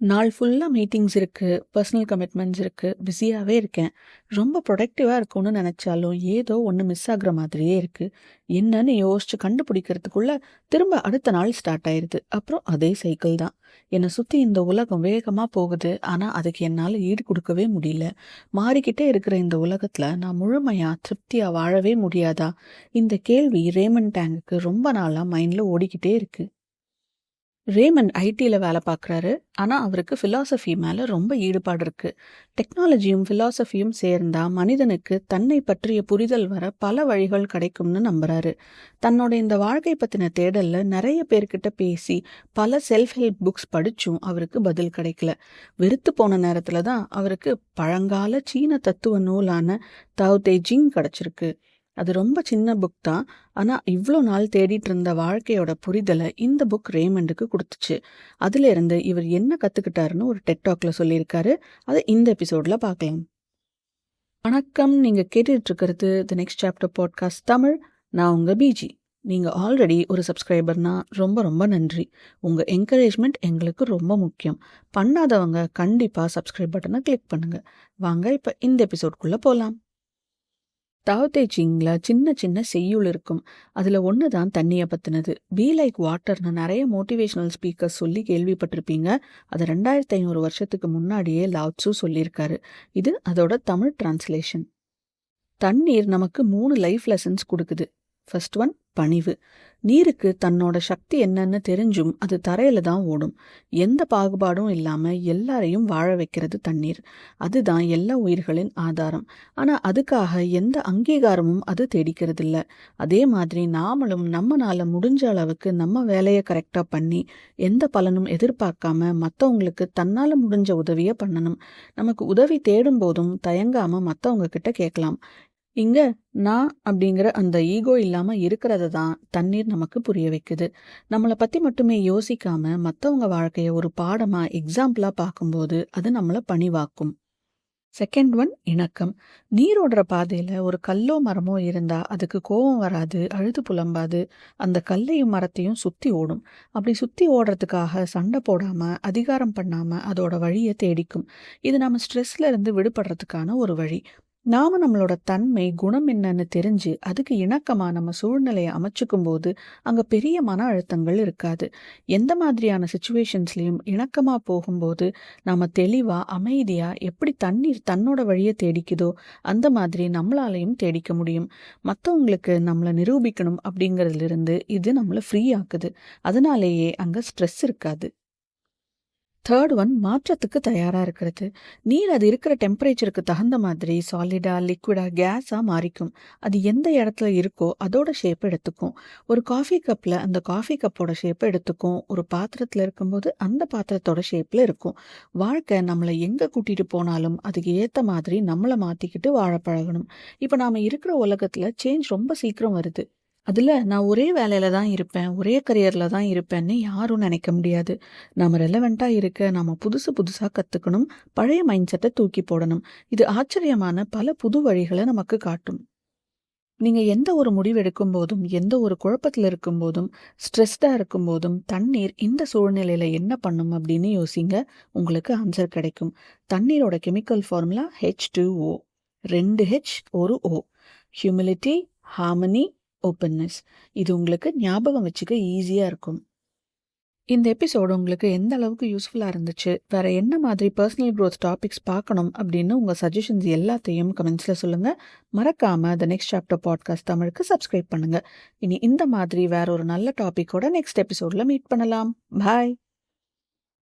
நாள் ஃபுல்லா மீட்டிங்ஸ் இருக்கு, பர்சனல் கமிட்மெண்ட்ஸ் இருக்கு, பிஸியாவே இருக்கேன். ரொம்ப ப்ரொடக்டிவா இருக்கணும்னு நெனச்சாலும், ஏதோ ஒண்ணு மிஸ் ஆகுற மாதிரியே இருக்கு. என்னன்னு யோசிச்சு கண்டுபிடிக்கிறதுக்குள்ள, திரும்ப அடுத்த நாள் ஸ்டார்ட் ஆயிருது. அப்புறம் அதே சைக்கிள் தான். என்ன சுத்தி இந்த உலகம் வேகமா போகுது. ஆனா, அதுக்கு என்னால ஈடு குடுக்கவே முடியல. மாறிக்கிட்டே இருக்கிற இந்த உலகத்துல, நான் முழுமையா, திருப்தியா வாழவே முடியாதா? இந்த கேள்வி ரேமண்ட் டேங்குக்கு ரொம்ப நாளா மைண்ட்ல ஓடிக்கிட்டே இருக்கு. ரேமண்ட் ஐடில வேலை பார்க்குறாரு. ஆனா, அவருக்கு ஃபிலாசபி மேல ரொம்ப ஈடுபாடு இருக்கு. டெக்னாலஜியும் ஃபிலாசபியும் சேர்ந்தா மனிதனுக்கு தன்னை பற்றிய புரிதல் வர பல வழிகள் கிடைக்கும்னு நம்புறாரு. தன்னோட இந்த வாழ்க்கை பத்தின தேடல்ல நிறைய பேர்கிட்ட பேசி பல செல்ஃப் ஹெல்ப் புக்ஸ் படிச்சும் அவருக்கு பதில் கிடைக்கல. வெறுத்து போன நேரத்துல தான் அவருக்கு பழங்கால சீன தத்துவ நூலான தாவ் தே ஜிங் கிடைச்சிருக்கு. அது ரொம்ப சின்ன புக் தான். ஆனா இவ்ளோ நாள் தேடிட்டு இருந்த வாழ்க்கையோட புரிதலை இந்த புக் ரேமண்டுக்கு கொடுத்துச்சு. அதுல இருந்து இவர் என்ன கத்துக்கிட்டாருன்னு ஒரு டெட் டாக்ல சொல்லியிருக்காரு. அதை இந்த எபிசோட்ல பார்க்கலாம். வணக்கம், நீங்க கேட்டுட்டு இருக்கிறது the next chapter podcast Tamil. நான் உங்க பிஜி. நீங்க ஆல்ரெடி ஒரு சப்ஸ்கிரைபர்னா ரொம்ப ரொம்ப நன்றி. உங்க என்கரேஜ்மெண்ட் எங்களுக்கு ரொம்ப முக்கியம். பண்ணாதவங்க கண்டிப்பா சப்ஸ்கிரைப் பட்டனை கிளிக் பண்ணுங்க. வாங்க இப்ப இந்த எபிசோட்குள்ள போலாம். தாவ் தே சிங்ல சின்ன சின்ன செய்யுள் இருக்கும். அதுல ஒன்று தான் தண்ணியை பத்தினது. பி லைக் வாட்டர்னு நிறைய மோட்டிவேஷனல் ஸ்பீக்கர்ஸ் சொல்லி கேள்விப்பட்டிருப்பீங்க. அது 2500 வருஷத்துக்கு முன்னாடியே லாவ் ட்சூ சொல்லியிருக்காரு. இது அதோட தமிழ் டிரான்ஸ்லேஷன். தண்ணீர் நமக்கு 3 லைஃப் லெசன்ஸ் கொடுக்குது. ஃபர்ஸ்ட் ஒன், பணிவு. நீருக்கு தன்னோட சக்தி என்னன்னு தெரிஞ்சும் அது தரையில தான் ஓடும். எந்த பாகுபாடும் இல்லாம எல்லாரையும் வாழ வைக்கிறது தண்ணீர். அதுதான் எல்லா உயிர்களின் ஆதாரம். ஆனா அதுக்காக எந்த அங்கீகாரமும் அது தேடிக்கிறது இல்ல. அதே மாதிரி நாமளும் நம்மனால முடிஞ்ச அளவுக்கு நம்ம வேலையை கரெக்டா பண்ணி எந்த பலனும் எதிர்பார்க்காம மத்தவங்களுக்கு தன்னால முடிஞ்ச உதவிய பண்ணணும். நமக்கு உதவி தேடும் போதும் தயங்காம மத்தவங்க கிட்ட கேட்கலாம். இங்க நான் அப்படிங்கிற அந்த ஈகோ இல்லாம இருக்கிறத தான் தண்ணீர் நமக்கு புரிய வைக்குது. நம்மளை பத்தி மட்டுமே யோசிக்காம மத்தவங்க வாழ்க்கைய ஒரு பாடமா, எக்ஸாம்பிளா பார்க்கும்போது அது நம்மள பணிவாக்கும். செகண்ட் ஒன், இணக்கம். நீரோடுற பாதையில ஒரு கல்லோ மரமோ இருந்தா அதுக்கு கோபம் வராது, அழுது புலம்பாது. அந்த கல்லையும் மரத்தையும் சுத்தி ஓடும். அப்படி சுத்தி ஓடுறதுக்காக சண்டை போடாம, அதிகாரம் பண்ணாம அதோட வழியை தேடிக்கும். இது நம்ம ஸ்ட்ரெஸ்ல இருந்து விடுபடுறதுக்கான ஒரு வழி. நாம நம்மளோட தன்மை, குணம் என்னன்னு தெரிஞ்சு அதுக்கு இணக்கமா நம்ம சூழ்நிலையை அமைச்சுக்கும் போது அங்க பெரிய மன அழுத்தங்கள் இருக்காது. எந்த மாதிரியான சுச்சுவேஷன்ஸ்லயும் இணக்கமா போகும்போது நாம தெளிவா, அமைதியா எப்படி தண்ணீர் தன்னோட வழியை தேடிக்குதோ அந்த மாதிரி நம்மளாலையும் தேடிக்க முடியும். மற்றவங்களுக்கு நம்மளை நிரூபிக்கணும் அப்படிங்கிறதுல இருந்து இது நம்மளை ஃப்ரீ ஆக்குது. அதனாலேயே அங்க ஸ்ட்ரெஸ் இருக்காது. தேர்ட் ஒன், மாற்றத்துக்கு தயாரா இருக்கிறது. நீர் அது இருக்கிற டெம்பரேச்சருக்கு தகுந்த மாதிரி சாலிடா, லிக்விடா, கேஸா மாறிக்கும். அது எந்த இடத்துல இருக்கோ அதோட ஷேப் எடுத்துக்கும். ஒரு காஃபி கப்ல அந்த காஃபி கப்போட ஷேப்பை எடுத்துக்கும். ஒரு பாத்திரத்துல இருக்கும்போது அந்த பாத்திரத்தோட ஷேப்ல இருக்கும். வாழ்க்கை நம்மளை எங்க கூட்டிட்டு போனாலும் அதுக்கு ஏத்த மாதிரி நம்மளை மாத்திக்கிட்டு வாழ பழகணும். இப்ப நாம இருக்கிற உலகத்துல சேஞ்ச் ரொம்ப சீக்கிரம் வருது. அதுல நான் ஒரே வேலையில தான் இருப்பேன், ஒரே கரியர்ல தான் இருப்பேன்னு யாரும் நினைக்க முடியாது. நாம ரெலவெண்டா இருக்க நாம புதுசு புதுசா கத்துக்கணும். பழைய மைண்ட் செட்டை தூக்கி போடணும். இது ஆச்சரியமான பல புது வழிகளை நமக்கு காட்டும். நீங்க எந்த ஒரு முடிவு எடுக்கும் போதும், எந்த ஒரு குழப்பத்துல இருக்கும் போதும், ஸ்ட்ரெஸ்டா இருக்கும் போதும் தண்ணீர் இந்த சூழ்நிலையில என்ன பண்ணும் அப்படின்னு யோசிங்க. உங்களுக்கு ஆன்சர் கிடைக்கும். தண்ணீரோட கெமிக்கல் ஃபார்முலா H2O. 2 H, ஒரு O. Humility, harmony, openness. இது உங்களுக்கு ஞாபகம் வச்சுக்க ஈஸியா இருக்கும். இந்த எபிசோடு உங்களுக்கு எந்த அளவுக்கு யூஸ்ஃபுல்லா இருந்துச்சு, வேற என்ன மாதிரி பர்சனல் growth டாபிக்ஸ் பார்க்கணும் அப்படின்னு உங்க சஜஷன்ஸ் எல்லாத்தையும் கமெண்ட்ஸ்ல சொல்லுங்க. மறக்காம தி நெக்ஸ்ட் சாப்டர் பாட்காஸ்ட் தமிழுக்கு சப்ஸ்கிரைப் பண்ணுங்க. இனி இந்த மாதிரி வேற ஒரு நல்ல டாபிக்கோட நெக்ஸ்ட் எபிசோட்ல மீட் பண்ணலாம். பாய்.